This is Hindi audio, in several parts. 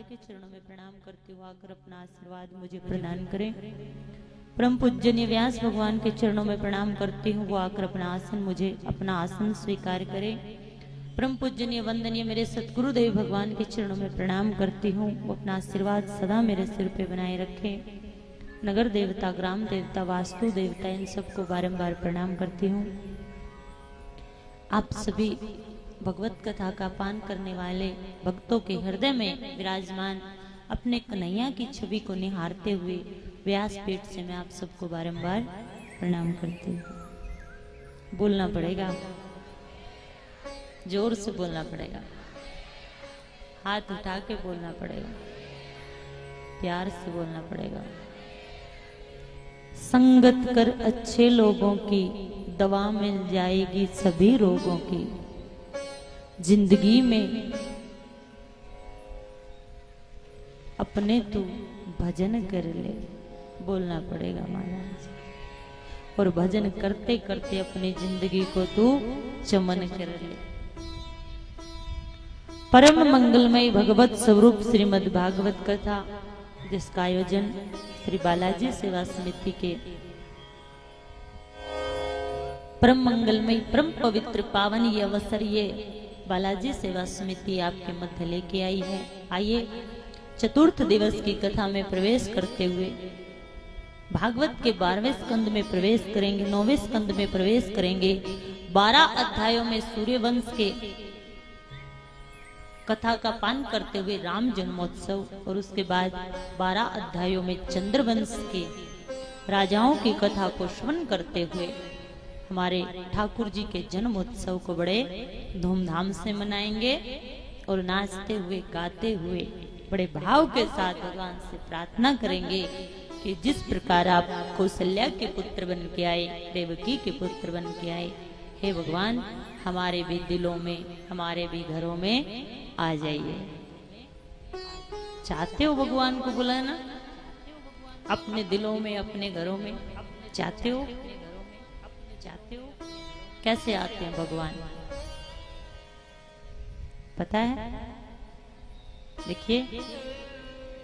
के चरणों में प्रणाम करते हुए आकर अपना आशीर्वाद मुझे प्रदान करें। परम पूजनीय व्यास भगवान के चरणों में प्रणाम करती हूँ, वो आकर अपना आसन स्वीकार करें। परम पूजनीय वंदनीय मेरे सतगुरुदेव भगवान के चरणों में प्रणाम करती हूँ, वो अपना आशीर्वाद सदा मेरे सिर पे बनाए रखें। नगर देवता, ग्राम देवता, वास्तु देवता, इन सबको बारंबार प्रणाम करती हूँ। आप सभी भगवत कथा का पान करने वाले भक्तों के हृदय में विराजमान अपने कन्हैया की छवि को निहारते हुए व्यासपीठ से मैं आप सबको बारंबार प्रणाम करती हूँ। बोलना पड़ेगा, जोर से बोलना पड़ेगा, हाथ उठा के बोलना पड़ेगा, प्यार से बोलना पड़ेगा। संगत कर अच्छे लोगों की, दवा मिल जाएगी सभी रोगों की। जिंदगी में अपने तू भजन कर ले, बोलना पड़ेगा महाराज। और भजन करते करते अपनी जिंदगी को तू चमन कर ले। परम मंगलमय भगवत स्वरूप श्रीमद् भागवत कथा, जिसका आयोजन श्री बालाजी सेवा समिति के परम मंगलमय परम पवित्र पावन ये अवसर ये बालाजी सेवा समिति आपके मध्य लेके आई है। आइए चतुर्थ दिवस की कथा में प्रवेश करते हुए भागवत के 12वें स्कंद में प्रवेश करेंगे, 9वें स्कंद में प्रवेश करेंगे। 12 अध्यायों में सूर्यवंश के कथा का पान करते हुए राम जन्मोत्सव, और उसके बाद 12 अध्यायों में चंद्रवंश के राजाओं की कथा को श्रवण करते हुए हमारे ठाकुर जी के जन्मोत्सव को बड़े धूमधाम से मनाएंगे और नाचते हुए गाते हुए बड़े भाव के साथ भगवान से प्रार्थना करेंगे कि जिस प्रकार आप कौशल्या के पुत्र बन के आए, देवकी के पुत्र बन के आए, हे भगवान हमारे भी दिलों में, हमारे भी घरों में आ जाइए। चाहते हो भगवान को बुलाना अपने दिलों में, अपने घरों में? चाहते हो? चाहते हो? कैसे आते हैं भगवान पता है? देखिए,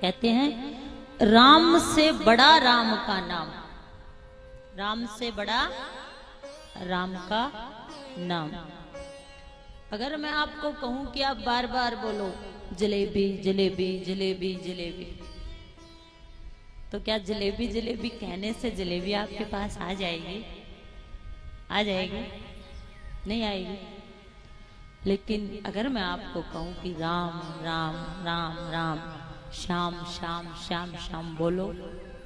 कहते हैं राम से बड़ा राम का नाम, राम से बड़ा राम का नाम। अगर मैं आपको कहूं कि आप बार बार बोलो जलेबी जलेबी जलेबी जलेबी, तो क्या जलेबी जलेबी कहने से जलेबी आपके पास आ जाएगी? आ जाएगी? नहीं आएगी। लेकिन अगर मैं आपको कहूं कि राम राम राम राम, श्याम श्याम श्याम श्याम बोलो,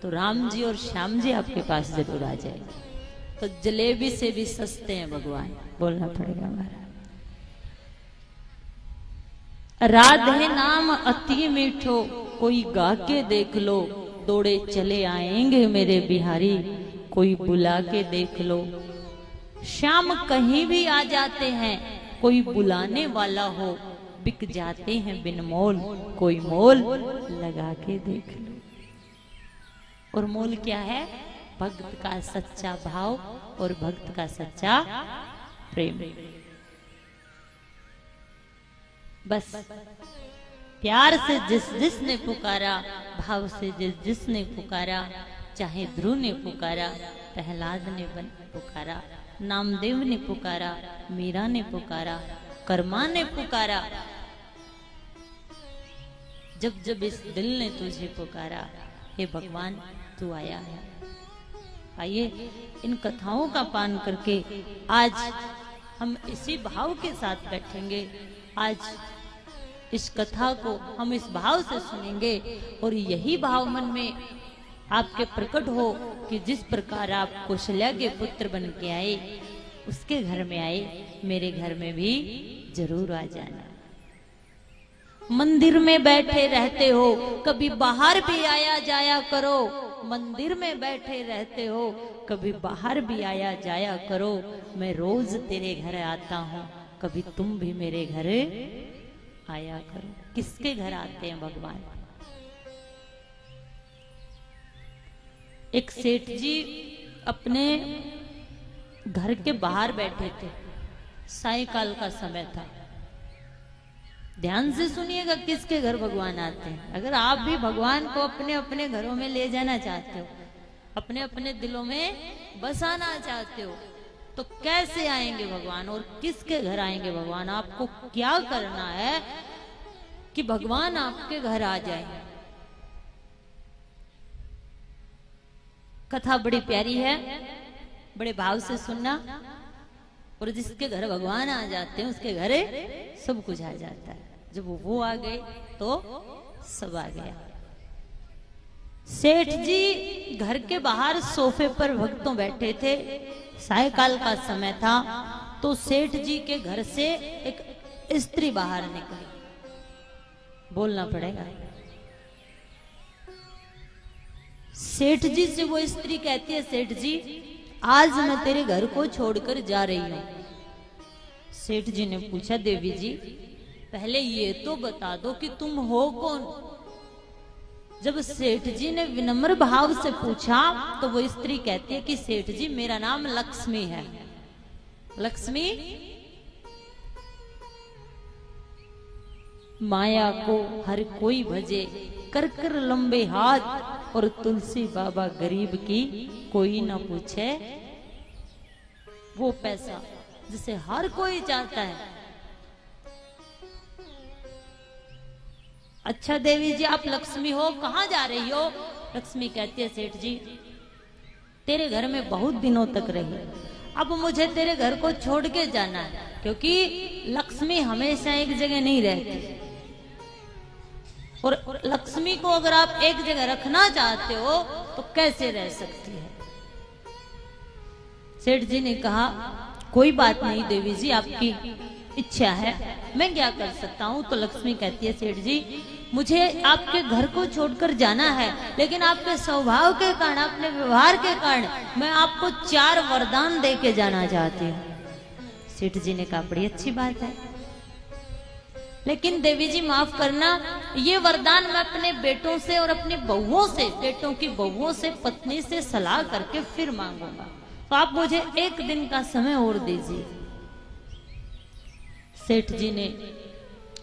तो राम जी और श्याम जी आपके पास जरूर आ जाएगी। तो जलेबी से भी सस्ते हैं भगवान, बोलना पड़ेगा हमारा। राधे नाम अति मीठो, कोई गा के देख लो, दौड़े चले आएंगे मेरे बिहारी, कोई बुला के देख लो। श्याम कहीं भी आ जाते हैं, कोई बुलाने वाला हो, बिक जाते हैं बिन मोल, कोई मोल लगा के देख लो। और मोल क्या है? भक्त का सच्चा भाव और भक्त का सच्चा प्रेम। बस प्यार से जिसने पुकारा, भाव से जिसने पुकारा, चाहे ध्रुव ने पुकारा, प्रहलाद ने पुकारा, नामदेव ने पुकारा, मीरा ने पुकारा, कर्मा ने पुकारा, जब जब इस दिल ने तुझे पुकारा, हे भगवान तू आया है। आइए इन कथाओं का पान करके आज हम इसी भाव के साथ बैठेंगे। आज इस कथा को हम इस भाव से सुनेंगे और यही भाव मन में आपके प्रकट हो कि जिस प्रकार आप कौशल्या के पुत्र बन के आए, उसके घर में आए, मेरे घर में भी जरूर आ जाना। मंदिर में बैठे रहते हो, कभी बाहर भी आया जाया करो। मंदिर में बैठे रहते हो, कभी बाहर भी आया जाया करो। मैं रोज तेरे घर आता हूँ, कभी तुम भी मेरे घर आया करो। किसके घर आते हैं भगवान? एक सेठ जी अपने घर के बाहर बैठे थे, सायकाल का समय था। ध्यान से सुनिएगा किसके घर भगवान आते हैं। अगर आप भी भगवान को अपने अपने घरों में ले जाना चाहते हो, अपने अपने दिलों में बसाना चाहते हो, तो कैसे आएंगे भगवान और किसके घर आएंगे भगवान? आपको क्या करना है कि भगवान आपके घर आ जाए? कथा बड़ी प्यारी है, बड़े भाव से सुनना। और जिसके घर भगवान आ जाते हैं उसके घर सब कुछ आ जाता है। जब वो आ गए तो सब आ गया। सेठ जी घर के बाहर सोफे पर भक्तों बैठे थे। सायकाल का समय था तो सेठ जी के घर से एक स्त्री बाहर निकली। बोलना पड़ेगा। सेठ जी से वो स्त्री कहती है, सेठ जी आज मैं तेरे घर को छोड़कर जा रही हूं। सेठ जी ने पूछा, देवी जी पहले ये तो बता दो कि तुम हो कौन? जब सेठ जी ने विनम्र भाव से पूछा तो वो स्त्री कहती है कि सेठ जी मेरा नाम लक्ष्मी है। लक्ष्मी माया को हर कोई भजे, कर कर लंबे हाथ और तुलसी बाबा गरीब की कोई ना पूछे। वो पैसा जिसे हर कोई चाहता है। अच्छा देवी जी आप लक्ष्मी हो, कहां जा रही हो? लक्ष्मी कहती है, सेठ जी तेरे घर में बहुत दिनों तक रही, अब मुझे तेरे घर को छोड़ के जाना है, क्योंकि लक्ष्मी हमेशा एक जगह नहीं रहती। और लक्ष्मी को अगर आप एक जगह रखना चाहते हो तो कैसे रह सकती है? सेठ जी ने कहा, कोई बात नहीं देवी जी, आपकी इच्छा है, मैं क्या कर सकता हूँ? तो लक्ष्मी कहती है, सेठ जी मुझे आपके घर को छोड़कर जाना है, लेकिन आपके स्वभाव के कारण, अपने व्यवहार के कारण मैं आपको 4 वरदान दे के जाना चाहती हूँ। सेठ जी ने कहा, बड़ी अच्छी बात है, लेकिन देवी जी माफ करना, ये वरदान मैं अपने बेटों से और अपनी बहुओं से, बेटों की बहुओं से, पत्नी से सलाह करके फिर मांगूंगा, तो आप मुझे 1 दिन का समय और दीजिए। सेठ जी ने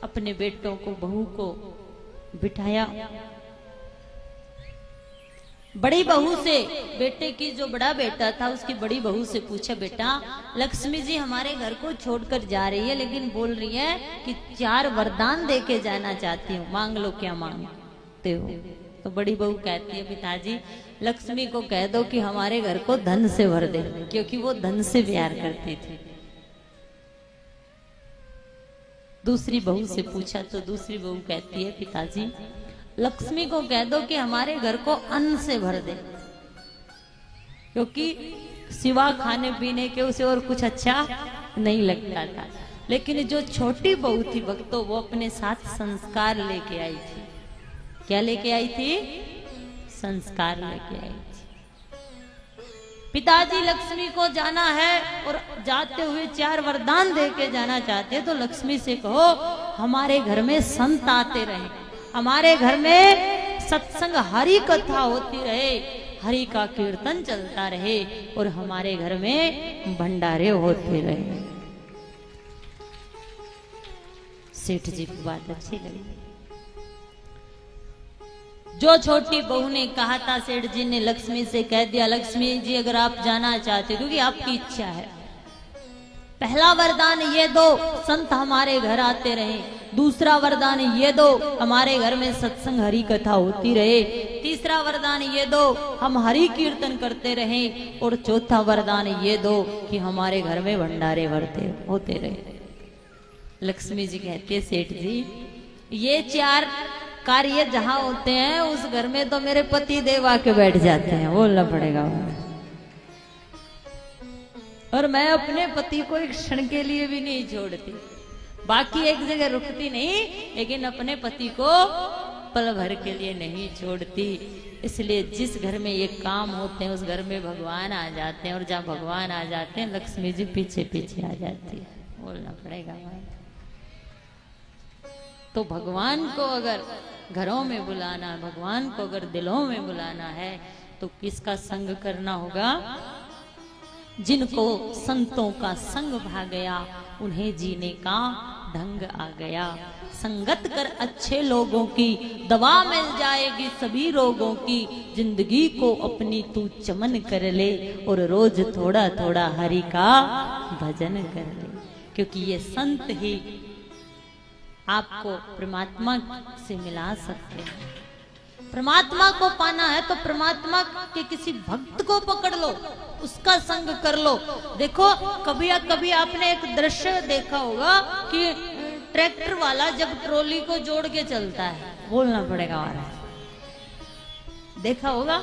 अपने बेटों को, बहू को बिठाया। बड़ी बहू से, बेटे की जो बड़ा बेटा था उसकी बड़ी बहू से पूछा, बेटा लक्ष्मी जी हमारे घर को छोड़कर जा रही है, लेकिन बोल रही है कि 4 वरदान दे के जाना चाहती हूँ, मांग लो क्या मांगते हो? तो बड़ी बहू कहती है, पिताजी लक्ष्मी को कह दो कि हमारे घर को धन से भर दे, क्योंकि वो धन से प्यार करती थी। दूसरी बहू से पूछा तो दूसरी बहू कहती है, पिताजी लक्ष्मी को कह दो कि हमारे घर को अन्न से भर दे, क्योंकि सिवा खाने पीने के उसे और कुछ अच्छा नहीं लगता था। लेकिन जो छोटी बहू थी भक्तों, वो अपने साथ संस्कार लेके आई थी। क्या लेके आई थी? संस्कार लेके आई थी। पिताजी लक्ष्मी को जाना है और जाते हुए 4 वरदान दे के जाना चाहते, तो लक्ष्मी से कहो हमारे घर में संत आते रहे, हमारे घर में सत्संग हरि कथा होती रहे, हरि का कीर्तन चलता रहे और हमारे घर में भंडारे होते रहे। सेठ जी की बात अच्छी लगी। जो छोटी बहू ने कहा था, सेठ जी ने लक्ष्मी से कह दिया, लक्ष्मी जी अगर आप जाना चाहते हो, क्योंकि आपकी इच्छा है, पहला वरदान ये दो, संत हमारे घर आते रहे। दूसरा वरदान ये दो, हमारे घर में सत्संग हरि कथा होती रहे। तीसरा वरदान ये दो, हम हरि कीर्तन करते रहें। और चौथा वरदान ये दो कि हमारे घर में भंडारे होते रहे। लक्ष्मी जी कहती है, सेठ जी ये 4 कार्य जहां होते हैं उस घर में तो मेरे पति देव आके बैठ जाते हैं, बोलना पड़ेगा। और मैं अपने पति को एक क्षण के लिए भी नहीं छोड़ती, बाकी एक जगह रुकती नहीं, लेकिन अपने पति को पल भर के लिए नहीं छोड़ती। इसलिए जिस घर में ये काम होते हैं उस घर में भगवान आ जाते हैं, और जहाँ भगवान आ जाते हैं लक्ष्मी जी पीछे पीछे आ जाती है, बोलना पड़ेगा। तो भगवान को अगर घरों में बुलाना, भगवान को अगर दिलों में बुलाना है तो किसका संग करना होगा? जिनको संतों का संग भा गया उन्हें जीने का ढंग आ गया। संगत कर अच्छे लोगों की, दवा मिल जाएगी सभी रोगों की। जिंदगी को अपनी तू चमन कर ले, और रोज थोड़ा थोड़ा हरि का भजन कर ले। क्योंकि ये संत ही आपको परमात्मा से मिला सकते हैं। परमात्मा को पाना है तो परमात्मा के किसी भक्त को पकड़ लो, उसका संग कर लो। देखो कभी या कभी आपने एक दृश्य देखा होगा कि ट्रैक्टर वाला जब ट्रॉली को जोड़ के चलता है, बोलना पड़ेगा वाला, देखा होगा।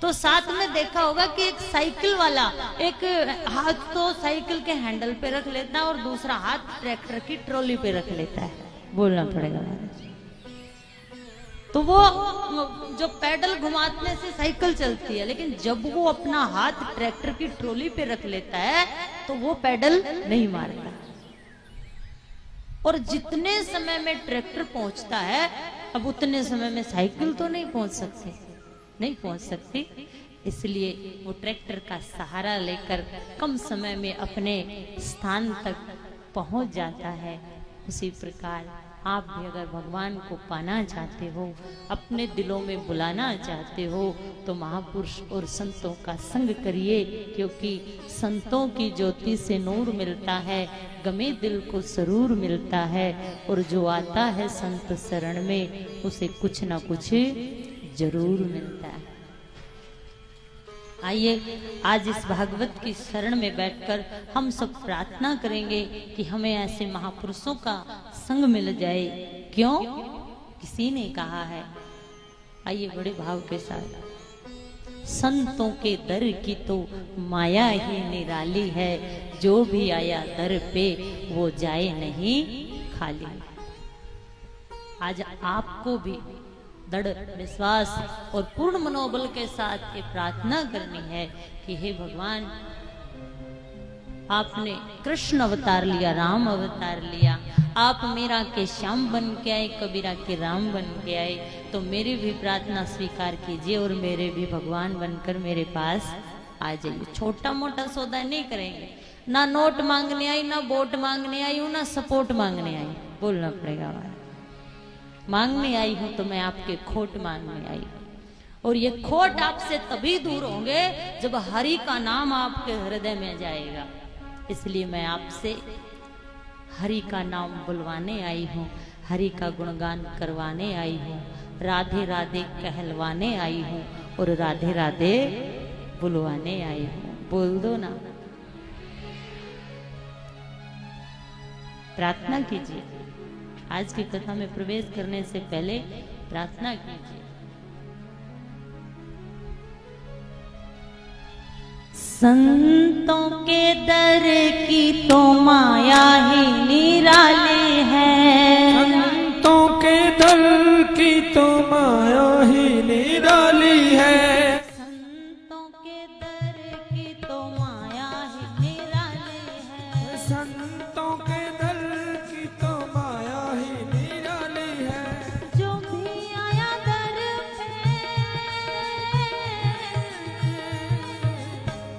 तो साथ में देखा होगा कि एक साइकिल वाला एक हाथ तो साइकिल के हैंडल पे रख लेता है और दूसरा हाथ ट्रैक्टर की ट्रॉली पे रख लेता है, बोलना पड़ेगा। तो वो जो पैडल घुमाने से साइकिल चलती है, लेकिन जब वो अपना हाथ ट्रैक्टर की ट्रॉली पे रख लेता है तो वो पैडल नहीं मारता। और जितने समय में ट्रैक्टर पहुंचता है, अब उतने समय में साइकिल तो नहीं पहुंच सकती। इसलिए वो ट्रैक्टर का सहारा लेकर कम समय में अपने स्थान तक पहुंच जाता है। उसी प्रकार आप भी अगर भगवान को पाना चाहते हो, अपने दिलों में बुलाना चाहते हो, तो महापुरुष और संतों का संग करिए। क्योंकि संतों की ज्योति से नूर मिलता है, गमे दिल को सरूर मिलता है। और जो आता है संत शरण में, उसे कुछ ना कुछ जरूर मिलता है। आइए आज इस भागवत की शरण में बैठकर हम सब प्रार्थना करेंगे कि हमें ऐसे महापुरुषों का संग मिल जाए। क्यों? किसी ने कहा है, आइए बड़े भाव के साथ। संतों के दर की तो माया ही निराली है, जो भी आया दर पे वो जाए नहीं खाली। आज आपको भी दृढ़ विश्वास और पूर्ण मनोबल के साथ ये प्रार्थना करनी है कि हे भगवान, आपने कृष्ण अवतार लिया, राम अवतार लिया, आप मीरा के श्याम बन के आए, कबीरा के राम बन के आए, तो मेरी भी प्रार्थना स्वीकार कीजिए और मेरे भी भगवान बनकर मेरे पास आ जाइए। छोटा मोटा सौदा नहीं करेंगे, ना नोट मांगने आई, ना वोट मांगने आई हूँ, ना सपोर्ट मांगने आई, बोलना पड़ेगा। मांगने आई हूं तो मैं आपके खोट मांगने आई हूं। और ये खोट आपसे तभी दूर होंगे जब हरि का नाम आपके हृदय में जाएगा। इसलिए मैं आपसे हरि का नाम बुलवाने आई हूँ, हरि का गुणगान करवाने आई हूँ, राधे राधे कहलवाने आई हूँ और राधे राधे बुलवाने आई हूँ। बोल दो ना, प्रार्थना कीजिए। आज की कथा में प्रवेश करने से पहले प्रार्थना कीजिए। संतों के दर की तो माया ही निराली है, संतों के दर की तो माया ही निराली है, संतों के दर की तो माया ही निराली है, संतों के दर की तो माया ही निराली है। जो भी आया दर पे,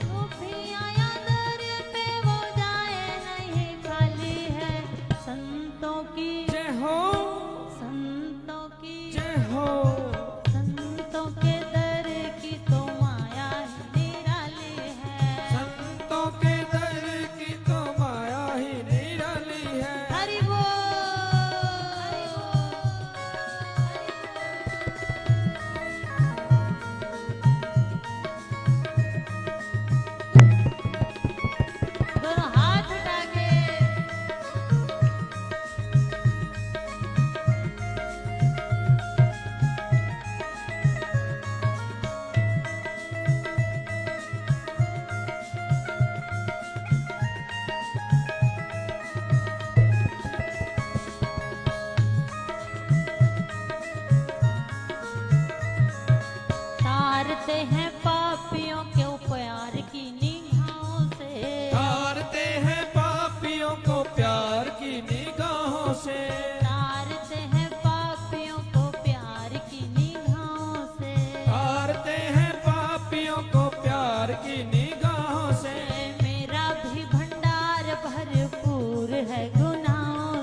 जो भी आया दर पे वो जाए नहीं खाली है। संतों की जय हो, संतों की जय हो, संतों के दर की तो माया ही निराली है, संतों के दर की तो माया ही निराली है। हरि बोल। दोनों हाथ उठा के तारते हैं पापियों के प्यार की निगाहों से, तारते हैं पापियों को प्यार की निगाहों से, तारते हैं पापियों को प्यार की निगाहों से, तारते हैं पापियों को प्यार की निगाहों से। मेरा भी भंडार भरपूर है गुनाहों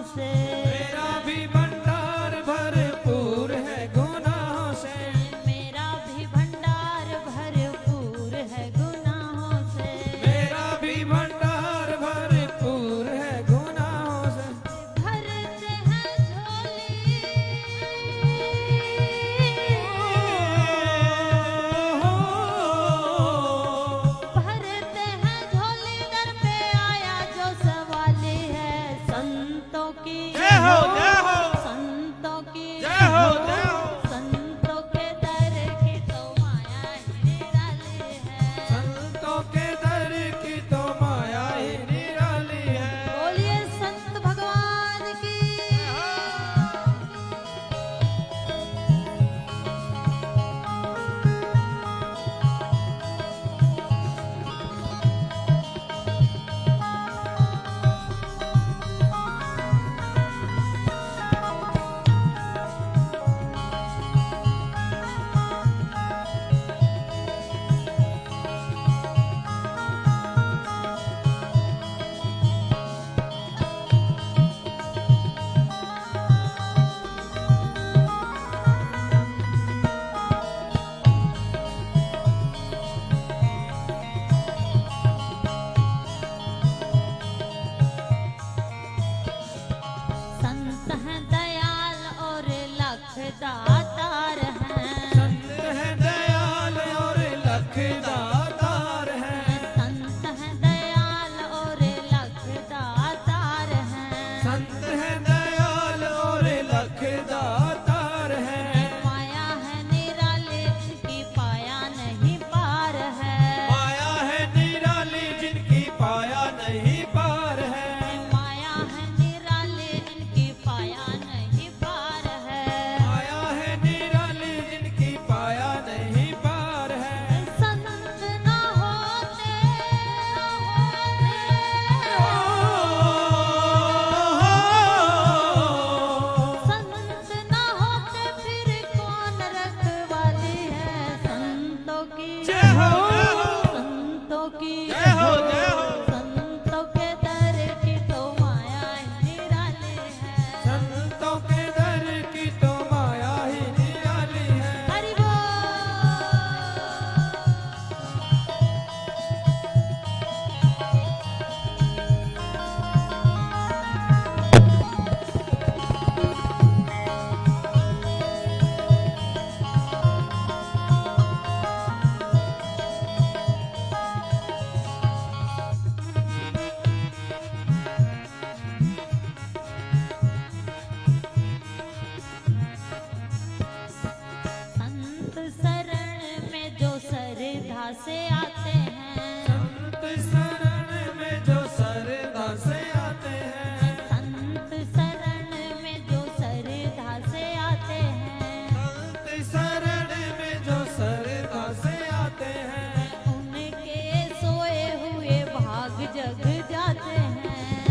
से आते हैं, संत शरण में जो श्रद्धा से आते हैं, संत शरण में जो श्रद्धा से आते हैं, संत शरण में जो श्रद्धा से आते हैं, उनके सोए हुए भाग जग जाते हैं,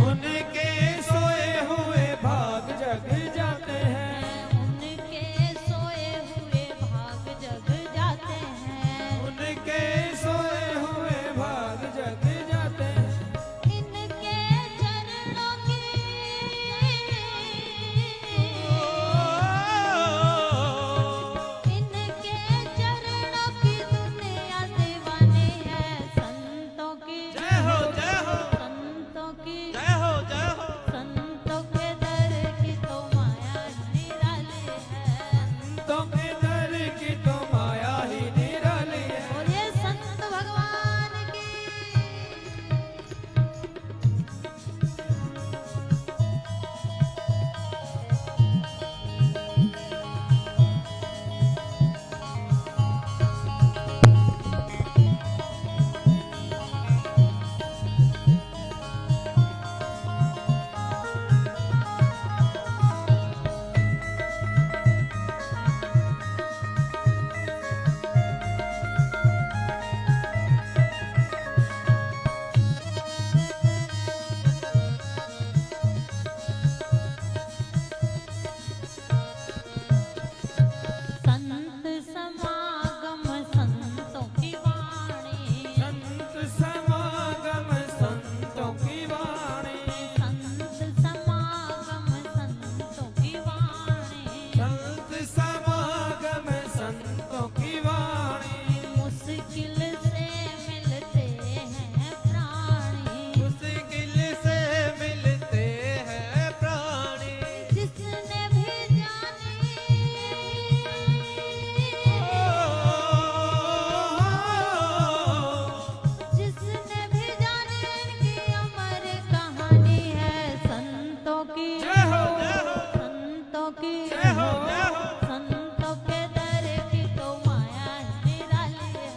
उनके सोए हुए भाग जग जाते हैं, उनके सोए हुए भाग जग जाते हैं, उनके सोए हुए भाग जग जाते हैं। इनके चरणों की इनके चरणों की दुनिया दीवानी है, संतों की जय हो जय हो संतों की जय हो जय हो। संतों के दर की तो माया निराली है, संतों के दर की तो माया ही निराली है। और ये संत भगवान की संत समागम संतों की वाणी, संत समागम संतों की वाणी, संत समागम संतों की वाणी, संत समागम संतों की वाणी, मुश्किल से मिलते हैं प्राणी, मुश्किल से मिलते हैं प्राणी। जिसने भी जानी जिसने भी जानी इनकी अमर कहानी है, संतों की जय हो जय हो संतों की जय हो जय हो। संतों के दर की तो माया निराली है,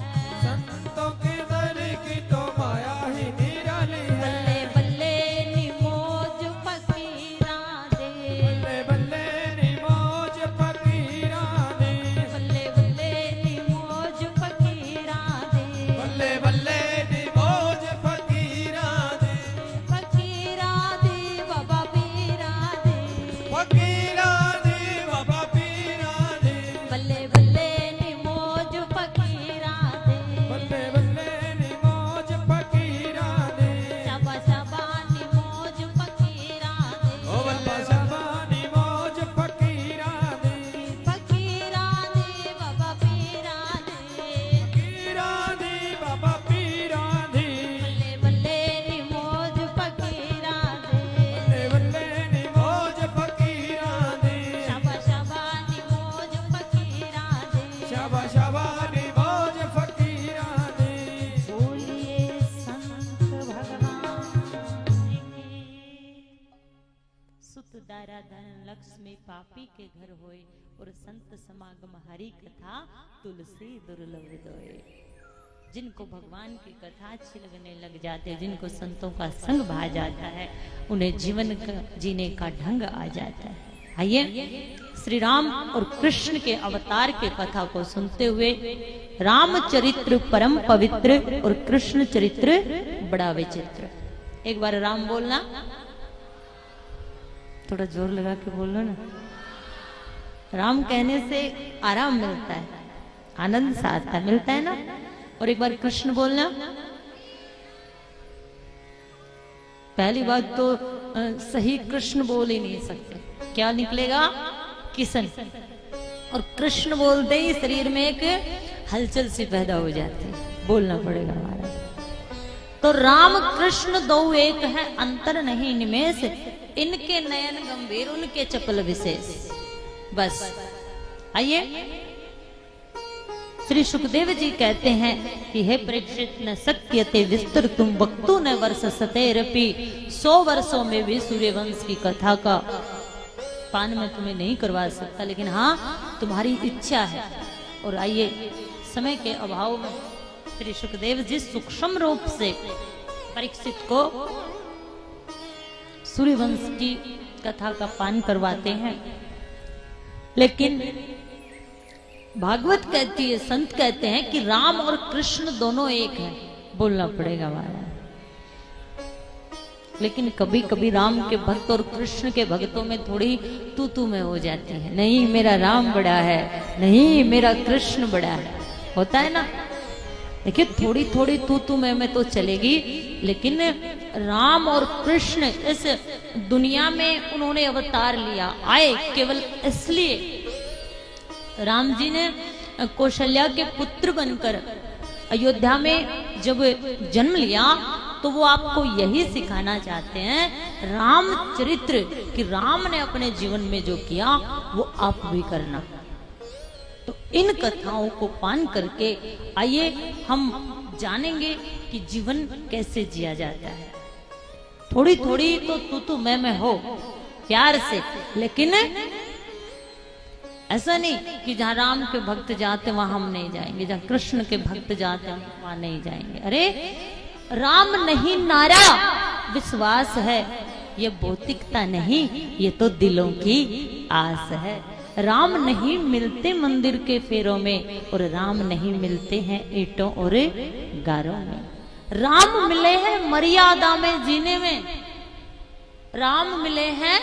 संतों के दर की तो माया ही निराली है। बल्ले बल्ले निमोज फकीरा दे, बल्ले बल्ले निमोज फकीरा दे, बल्ले बल्ले निमोज फकीरा दे, बल्ले बल्ले निमोज फकीरा दे, फकीरा दे बाबा पीरा दे, फकीरा दे बाबा पीरा दे, बल्ले बल्ले निमोज फकीरा दे, बल्ले बल्ले निमोज फकीरा दे, शाबा शाबा निमोज फकीरा दे, ओ बल्ले शबा निमोज फकीरा दे, फकीरा दे बाबा पीरा दे, फकीरा दे बाबा पीरा दे, बल्ले बल्ले निमोज फकीरा दे, बल्ले बल्ले निमोज फकीरा दे, शाबा शाबा निमोज फकीरा दे, शबा शबा निमोज फकीरा दे। बोलिए संत भगवान की। सुत दारा धन लक्ष्मी पापी के घर होए, और संत समागम हरि कथा तुलसी दुर्लभ दोए। जिनको भगवान की कथा अच्छी लगने लग जाते हैं, जिनको संतों का संग भा जाता है, उन्हें जीवन का जीने का ढंग आ जाता है। आइए श्री राम और कृष्ण के अवतार के कथा को सुनते हुए, रामचरित्र परम पवित्र और कृष्ण चरित्र बड़ा विचित्र। एक बार राम बोलना, थोड़ा जोर लगा के बोलो ना। राम कहने से आराम मिलता है, आनंद सा आता है, मिलता है ना। और एक बार कृष्ण बोलना। पहली बात तो सही कृष्ण बोल ही नहीं सकते, क्या निकलेगा? किशन। और कृष्ण बोलते ही शरीर में एक हलचल सी पैदा हो जाती है, बोलना पड़ेगा हमारा। तो राम कृष्ण दो एक है, अंतर नहीं निमेष, इनके नयन गंभीर उनके चपल विशेष। बस आइए, श्री सुखदेव जी कहते हैं कि हे परीक्षित, न शक्यते विस्तर तुम वक्तु न वर्ष सतेरपि। 100 वर्षों में भी सूर्यवंश की कथा का पान मैं तुम्हें नहीं करवा सकता, लेकिन हाँ तुम्हारी इच्छा है। और आइए, समय के अभाव में श्री सुखदेव जी सूक्ष्म रूप से परीक्षित को सूर्यवंश की कथा का पान करवाते हैं। लेकिन भागवत कहती है, संत कहते हैं कि राम और कृष्ण दोनों एक हैं। बोलना पड़ेगा महाराज। लेकिन कभी कभी राम के भक्त और कृष्ण के भक्तों में थोड़ी तू में हो जाती है। नहीं मेरा राम बड़ा है, नहीं मेरा कृष्ण बड़ा है, होता है ना। देखिए थोड़ी थोड़ी तू में तो चलेगी, लेकिन राम और कृष्ण इस दुनिया में उन्होंने अवतार लिया, आए केवल इसलिए। राम जी ने कौशल्या के पुत्र बनकर अयोध्या में जब जन्म लिया तो वो आपको यही सिखाना चाहते हैं रामचरित्र, कि राम ने अपने जीवन में जो किया वो आप भी करना। तो इन कथाओं को पान करके आइए हम जानेंगे कि जीवन कैसे जिया जाता है। थोड़ी थोड़ी तो तू मैं हो प्यार से, लेकिन ऐसा नहीं कि जहाँ राम के भक्त जाते वहां हम नहीं जाएंगे, जहाँ कृष्ण के भक्त जाते हैं वहां नहीं जाएंगे। अरे राम नहीं नारा विश्वास है, ये भौतिकता नहीं, ये तो दिलों की आस है। राम नहीं मिलते मंदिर के फेरों में, और राम नहीं मिलते हैं ईंटों और गारों में। राम मिले हैं मर्यादा में जीने में, राम मिले हैं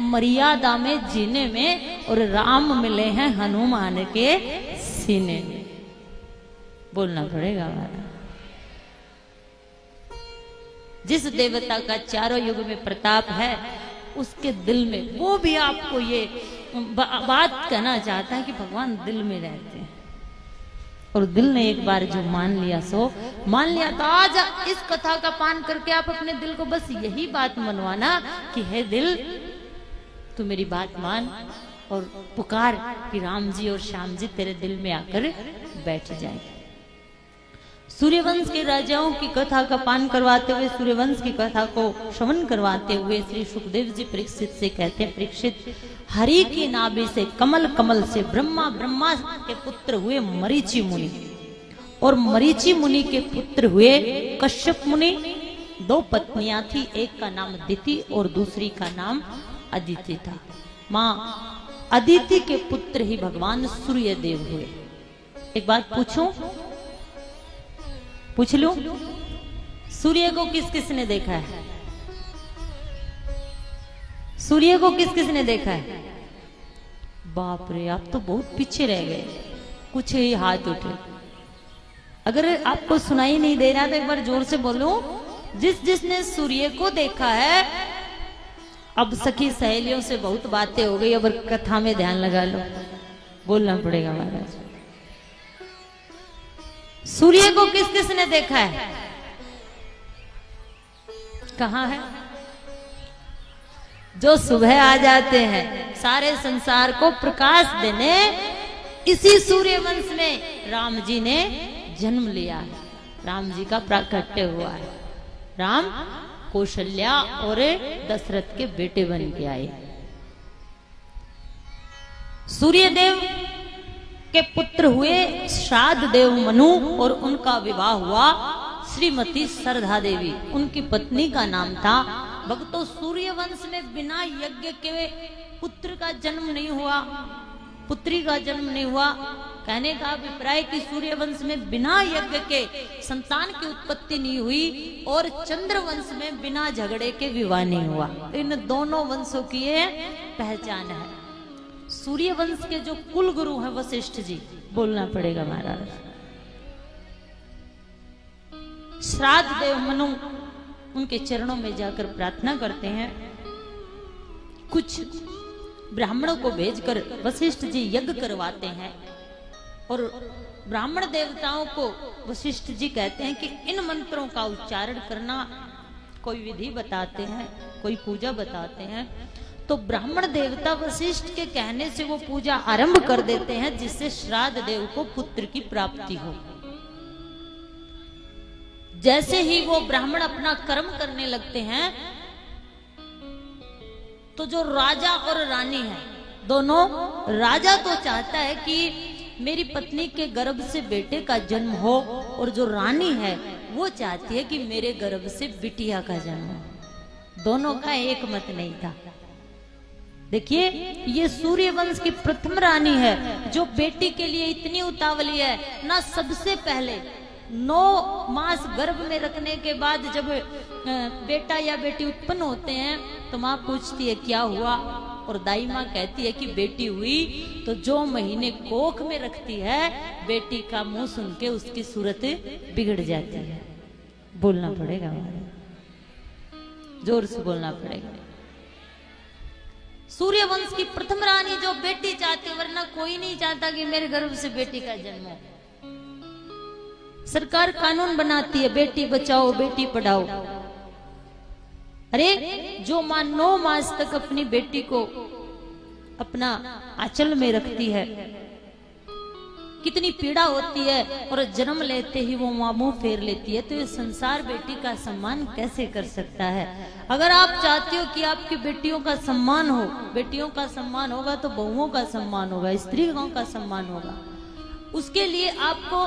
मर्यादा में जीने में, और राम मिले हैं हनुमान के सीने में। बोलना पड़ेगा हमारा। जिस देवता का चारों युग में प्रताप है, उसके दिल में वो भी आपको ये बात कहना चाहता है कि भगवान दिल में रहते हैं। और दिल ने एक बार जो मान लिया सो मान लिया। तो आज इस कथा का पान करके आप अपने दिल को बस यही बात मनवाना कि हे दिल तू मेरी बात मान, और पुकार कि राम जी और श्याम जी तेरे दिल में आकर बैठ जाए। सूर्यवंश के राजाओं की कथा का पान करवाते हुए, सूर्यवंश की कथा को श्रवण करवाते हुए श्री सुखदेव जी परीक्षित से कहते हैं, परीक्षित हरि की नाभि से कमल, कमल से ब्रह्मा, ब्रह्मा के पुत्र हुए मरीचि मुनि, और मरीचि मुनि के पुत्र हुए कश्यप मुनि। 2 पत्नियां थी, एक का नाम दिति और दूसरी का नाम अदिति था। माँ अदिति के पुत्र ही भगवान सूर्य देव हुए। एक बात पूछूं, पूछ लूं, सूर्य को किस किसने देखा है? सूर्य को किस किसने देखा है? बाप रे, आप तो बहुत पीछे रह गए, कुछ ही हाथ उठे। अगर आपको सुनाई नहीं दे रहा तो एक बार जोर से बोलो, जिसने सूर्य को देखा है। अब सखी सहेलियों से बहुत बातें हो गई, अब कथा में ध्यान लगा लो। बोलना पड़ेगा महाराज। सूर्य को किस किसने देखा है? कहाँ है? जो सुबह आ जाते हैं सारे संसार को प्रकाश देने, इसी सूर्यवंश में राम जी ने जन्म लिया है। राम जी का प्राकट्य हुआ है। राम कौशल्या और दशरथ के बेटे बन के आए। सूर्यदेव के पुत्र हुए श्राद्ध देव मनु, और उनका विवाह हुआ श्रीमती सरधा देवी, उनकी पत्नी का नाम था। भक्तों, सूर्यवंश में बिना यज्ञ के पुत्र का जन्म नहीं हुआ, पुत्री का जन्म नहीं हुआ। कहने का अभिप्राय कि सूर्यवंश में बिना यज्ञ के संतान की उत्पत्ति नहीं हुई, और चंद्रवंश में बिना झगड़े के विवाह नहीं हुआ। इन दोनों वंशों की ये पहचान है। सूर्यवंश के जो कुल गुरु हैं वशिष्ठ जी, बोलना पड़ेगा महाराज। श्राद्ध देव मनु उनके चरणों में जाकर प्रार्थना करते हैं। कुछ ब्राह्मणों को भेजकर वशिष्ठ जी यज्ञ करवाते हैं, और ब्राह्मण देवताओं को वशिष्ठ जी कहते हैं कि इन मंत्रों का उच्चारण करना, कोई विधि बताते हैं, कोई पूजा बताते हैं। तो ब्राह्मण देवता वशिष्ठ के कहने से वो पूजा आरंभ कर देते हैं, जिससे श्राद्ध देव को पुत्र की प्राप्ति हो। जैसे ही वो ब्राह्मण अपना कर्म करने लगते हैं, तो जो राजा और रानी है दोनों, राजा तो चाहता है कि मेरी पत्नी के गर्भ से बेटे का जन्म हो, और जो रानी है वो चाहती है कि मेरे गर्भ से बिटिया का जन्म हो। दोनों का एक मत नहीं था। देखिए, ये सूर्यवंश की प्रथम रानी है जो बेटी के लिए इतनी उतावली है ना। सबसे पहले 9 मास गर्भ में रखने के बाद जब बेटा या बेटी उत्पन्न होते हैं तो माँ पूछती है क्या हुआ, और दाई माँ कहती है कि बेटी हुई। तो जो महीने कोख में रखती है, बेटी का मुंह सुन के उसकी सूरत बिगड़ जाती है। बोलना पड़ेगा, हमारे जोर से बोलना पड़ेगा। सूर्यवंश की प्रथम रानी जो बेटी चाहती, वरना कोई नहीं चाहता कि मेरे गर्भ से बेटी का जन्म हो। सरकार कानून बनाती है, बेटी बचाओ बेटी पढ़ाओ। अरे जो मां 9 मास तक अपनी बेटी को अपना आंचल में रखती है, कितनी पीड़ा होती है, और जन्म लेते ही वो मां मुंह फेर लेती है, तो ये संसार बेटी का सम्मान कैसे कर सकता है। अगर आप चाहते हो कि आपकी बेटियों का सम्मान हो, बेटियों का सम्मान होगा तो बहुओं का सम्मान होगा, स्त्रियों का सम्मान होगा। उसके लिए आपको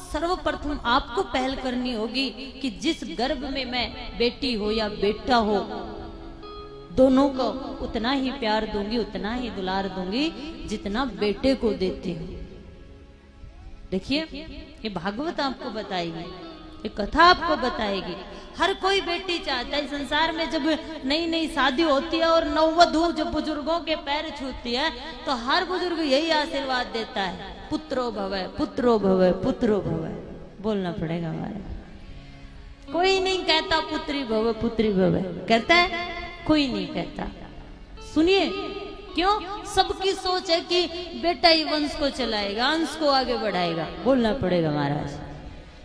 सर्वप्रथम आपको पहल करनी होगी कि जिस गर्भ में मैं बेटी हो या बेटा हो, दोनों को उतना ही प्यार दूंगी, उतना ही दुलार दूंगी जितना बेटे को देती हूँ। देखिए, ये भागवत आपको बताएगी, ये कथा आपको बताएगी। हर कोई बेटी चाहता है। संसार में जब नई नई शादी होती है और नववधू जब बुजुर्गों के पैर छूती है, तो हर बुजुर्ग यही आशीर्वाद देता है, पुत्रो भवै पुत्रो भवै पुत्रो भवै। बोलना पड़ेगा हमारे। कोई नहीं कहता पुत्री भवै पुत्री भवै, कहता है? कोई नहीं कहता। सुनिए क्यों? सबकी सोच है कि बेटा ही वंश को चलाएगा, अंश को आगे बढ़ाएगा। बोलना पड़ेगा महाराज।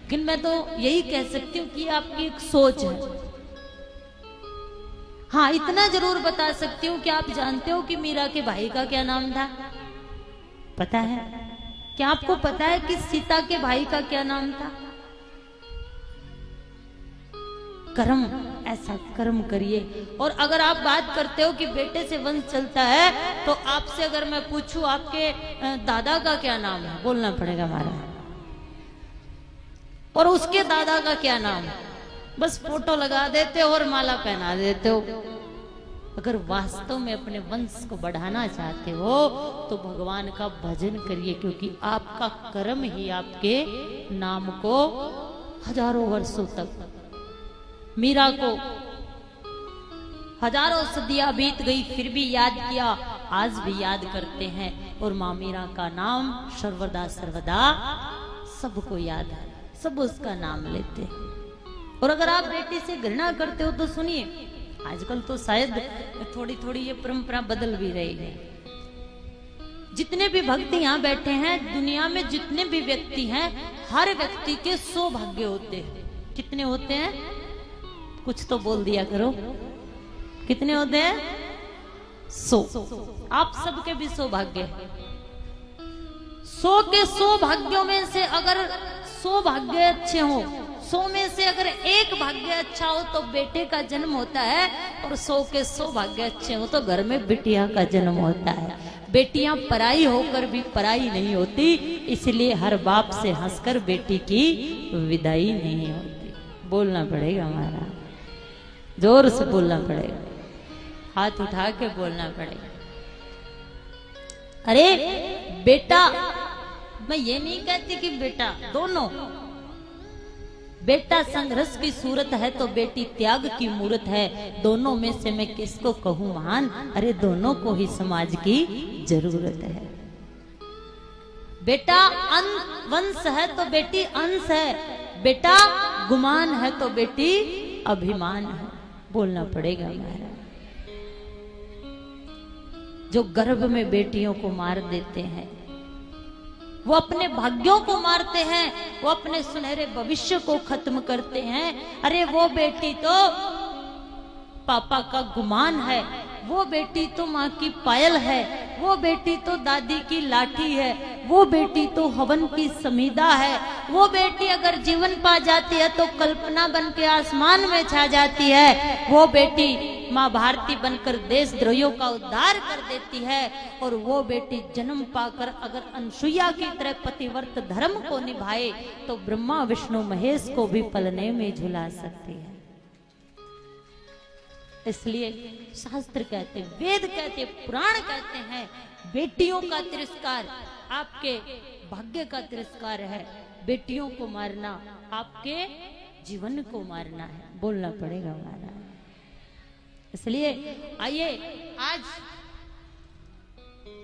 लेकिन मैं तो यही कह सकती हूँ कि आपकी एक सोच है। हाँ, इतना जरूर बता सकती हूँ कि आप जानते हो कि मीरा के भाई का क्या नाम था? पता है? क्या आपको पता है कि सीता के भाई का क्या नाम था? कर्म, ऐसा कर्म करिए। और अगर आप बात करते हो कि बेटे से वंश चलता है, तो आपसे अगर मैं पूछूं आपके दादा का क्या नाम है? बोलना पड़ेगा हमारा। और उसके दादा का क्या नाम है? बस फोटो लगा देते हो और माला पहना देते हो। अगर वास्तव में अपने वंश को बढ़ाना चाहते हो तो भगवान का भजन करिए, क्योंकि आपका कर्म ही आपके नाम को हजारों वर्षों तक, मीरा को हजारों सदियां बीत गई फिर भी याद किया, आज भी याद करते हैं। और मां मीरा का नाम सर्वदा सर्वदा सबको याद है, सब उसका नाम लेते हैं। और अगर आप बेटी से घृणा करते हो तो सुनिए, आजकल तो शायद थोड़ी थोड़ी ये परंपरा बदल भी रही है। जितने भी भक्त यहाँ बैठे हैं, दुनिया में जितने भी व्यक्ति हैं, हर व्यक्ति के 100 भाग्य होते हैं। कितने होते हैं? कुछ तो बोल दिया करो। कितने होते हैं? 100। आप सबके भी 100 भाग्य है। 100 के 100 भाग्यों में से अगर 100 भाग्य अच्छे हो, 100 में से अगर एक भाग्य अच्छा हो तो बेटे का जन्म होता है, और 100 के 100 भाग्य अच्छे हो तो घर में बिटिया का जन्म होता है। बेटियां पराई होकर भी पराई नहीं होती, इसलिए हर बाप से हंसकर बेटी की विदाई नहीं होती। बोलना पड़ेगा हमारा, जोर से बोलना पड़ेगा, हाथ उठा के बोलना पड़ेगा। अरे बेटा, मैं ये नहीं कहती कि बेटा, दोनों। बेटा संघर्ष की सूरत है तो बेटी त्याग की मूरत है। दोनों में से मैं किसको कहूं महान? अरे दोनों को ही समाज की जरूरत है। बेटा वंश है तो बेटी अंश है, बेटा गुमान है तो बेटी अभिमान है। बोलना पड़ेगा हमारा। जो गर्भ में बेटियों को मार देते हैं, वो अपने भाग्यों को मारते हैं, वो अपने सुनहरे भविष्य को खत्म करते हैं। अरे वो बेटी तो पापा का गुमान है, वो बेटी तो माँ की पायल है, वो बेटी तो दादी की लाठी है, वो बेटी तो हवन की समीदा है। वो बेटी अगर जीवन पा जाती है तो कल्पना बन के आसमान में छा जाती है। वो बेटी माँ भारती बनकर देशद्रोहियों का उद्धार कर देती है, और वो बेटी जन्म पाकर अगर अनसुईया की तरह पतिव्रत धर्म को निभाए तो ब्रह्मा विष्णु महेश को भी पलने में झुला सकती है। इसलिए शास्त्र कहते, वेद कहते, पुराण कहते हैं, बेटियों का तिरस्कार आपके भाग्य का तिरस्कार है। बेटियों को मारना आपके जीवन को मारना है, बोलना पड़ेगा महाराज। इसलिए आइए आज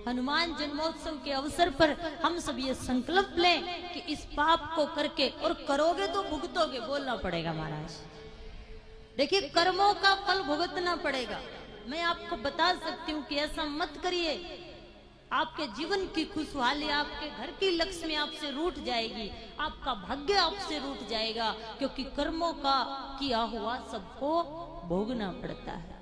हनुमान जन्मोत्सव के अवसर पर हम सब ये संकल्प लें कि इस पाप को करके, और करोगे तो भुगतोगे, बोलना पड़ेगा महाराज। देखिए कर्मों का फल भुगतना पड़ेगा। मैं आपको बता सकती हूँ कि ऐसा मत करिए, आपके जीवन की खुशहाली, आपके घर की लक्ष्मी आपसे रूठ जाएगी, आपका भाग्य आपसे रूठ जाएगा, क्योंकि कर्मों का किया हुआ सबको भोगना पड़ता है।